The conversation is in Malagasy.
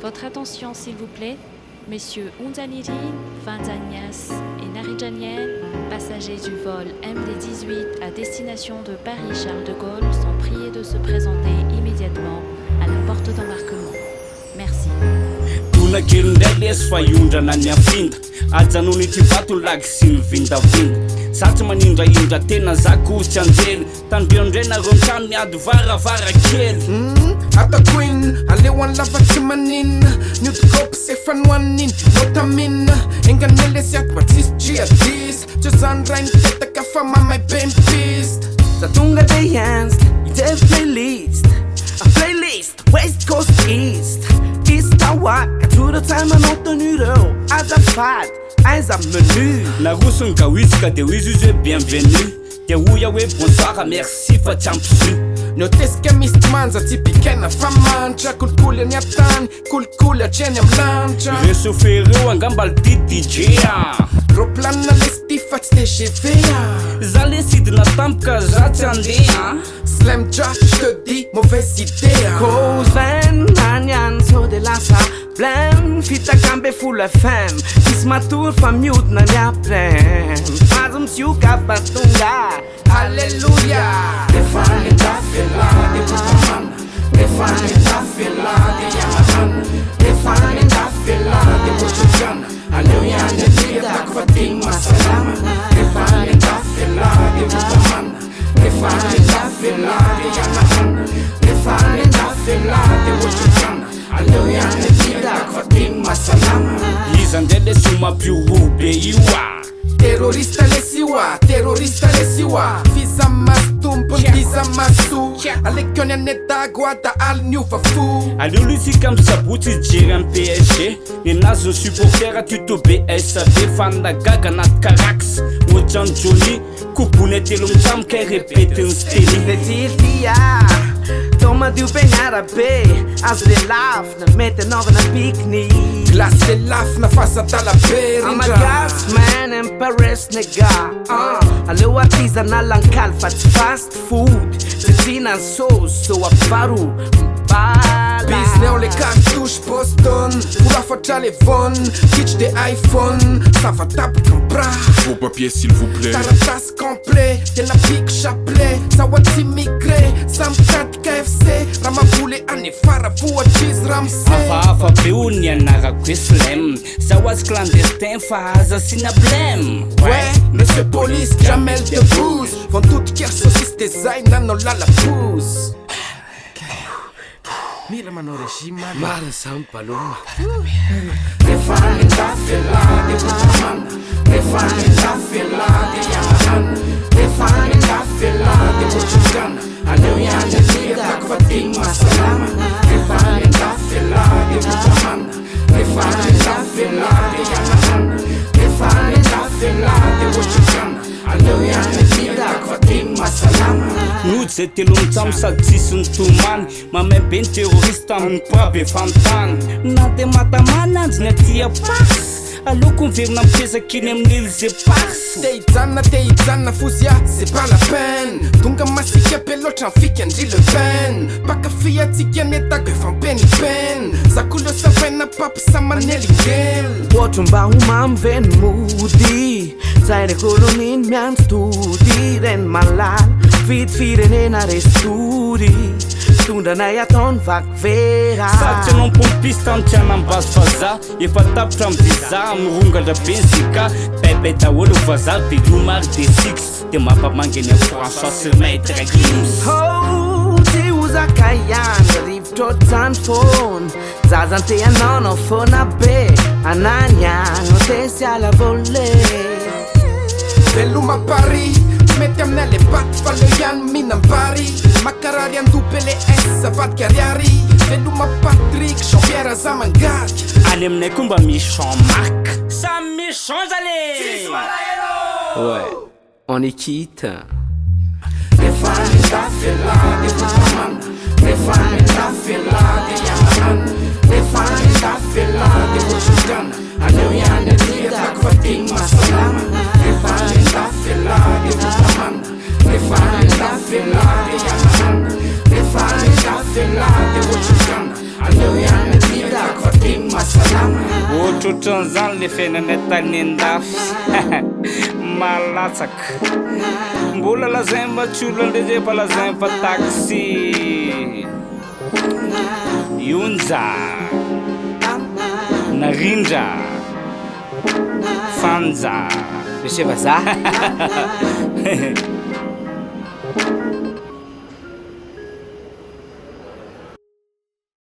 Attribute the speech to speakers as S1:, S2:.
S1: Votre attention s'il vous plaît. Messieurs Unzaniri, Vanzanias et Narijanian, passagers du vol MD-18 à destination de Paris-Charles de Gaulle, sont priés de se présenter immédiatement à la porte d'embarquement. Merci.
S2: Satsy manindraindra tena zakosy anjely tanbiandrenareo trano miady varavarankely
S3: atako iny aleo any lavatsy maninina niodikopy se fanoaniny notamina enganele sy aty mba tsisy jihadisy tsy zany ray nipetaka fa mamay be mipista
S4: za tonga de ianza ite playlist a playlist west coast east istawaka todo time anotonureo azafady aiza menu
S2: narosony ka hoizy ka de hoizy izy hoe bienvenu de hoia hoe bonsoir merci fa tsy ampy
S3: notesika misy manja tsy bikena fa mantra kolikoly any atany kolikoly atreny amy lanitra
S2: re chauffeur angamba le DJ
S3: roplanina lesty fa tsy TGV
S2: za le sidina tampoka za tsy andeha
S3: slam jack je te dis mauvaise idée
S4: cause van manian so de lasa blem fitakambe full FM is matur fa miudna ny aprem azum siuka patunga
S3: Alleluia defane tafela de putamana defane tafela de yamahana defane tafela de puchana Alleluia de dia fatima salama defane tafela de putamana defane tafela de yamahana defane tafela de puchana Alleluia de dia fatima salama
S2: izandele suma piurube iwa
S3: terrorista lesiwa Visa mastumpo visa masu Alekioni aneta guarda al new fafu
S2: aleolusika misabotsy jery am PSG nenazy ny supporter tuto BSAV fanagaga anaty karax ohatrany Johnny kobony atelo mitamika repetiny steny
S4: le tiltia toma du begnarabe azo le lafina mety anaovana pique-nique
S3: glace le lafina fasadala be
S4: I'm a gas man in Paris nigga aleo artisanal lankal fa tsy fast food tsitsina ny sauce so aparo mbala
S3: Bisneo le cartouche Boston Pourafatra le von Kitsch de iPhone Ça va taper comme bras
S5: Vos papiers s'il vous plaît
S3: Taratas complet Tena pic chapelet Ça va t'immigré Sam 4 KFC Rama voulait ane fara Voua cheese ramsey
S2: afa be ony anarako hoe slam zahoazy clandestin fa aza sina blème
S3: Ouais, monsieur police, Jamel de Bouze Vont toutes care saucisse design Nano la pousse Mira mano regime
S4: mara zany paloma
S3: Defane tafela de putamana Defane tafela de yamahana Defane tafela de puchana Alleluia de dia fatima salama Defane tafela de putamana Defane tafela de yamahana Defane tafela de puchana Alleluia de dia fatima salama
S2: nody zay telo mitsamo sady tsisy ny tomany mamay be ny terroriste amin'ny pabe fantany na de matamana anjy ny atia pasy aleoko miverina mipesaky iny amin'ny Elysée pasy
S3: te hijanona fozia c'est pas la peine tonga masika be loatra mifika Andry Le Pen pakafy atsika netago efa mipenipen zakoleo savaina papo samanelingely
S4: ohatra mba homamy veny mody zay re koloniny miandry tody reny malala vidy firenena restory tondranay ataony vaky vera
S2: sady tsy anao pompista amitiana ambazo fa za efa tapitra amy viza mirongatra benzika bebe daholo vaza de lomary de six de mampamangeny a François sur maître Gims
S4: ho tsy ozaka ihany rivotra ohatrany fony zazante anao fona be anany ano te sy ala volle
S3: veloma Paris mety aminay le baty fa leo ihany mihinam-bary makarary andopele S avadika ariary veloma Patrick Jean-Pierre za mangaky
S2: any aminay koa mba misy Jean-Marc samy misy Jean zale
S4: ouais on est quitte
S3: Defane tafela de putamana Defane tafela de yamahana Defane tafela de puchana Alleluia de dia fatima salama Defane tafela de putamana Defane tafela de yamahana Defane tafela de puchana Alleluia de dia
S2: ohatrohatran'izany le fiainanay tany an-dafy malatsaka mbola lazaimba tsy olo andrezay fa lazaimba taxi Yunza Narindra Fanza
S4: Monsieur Vaza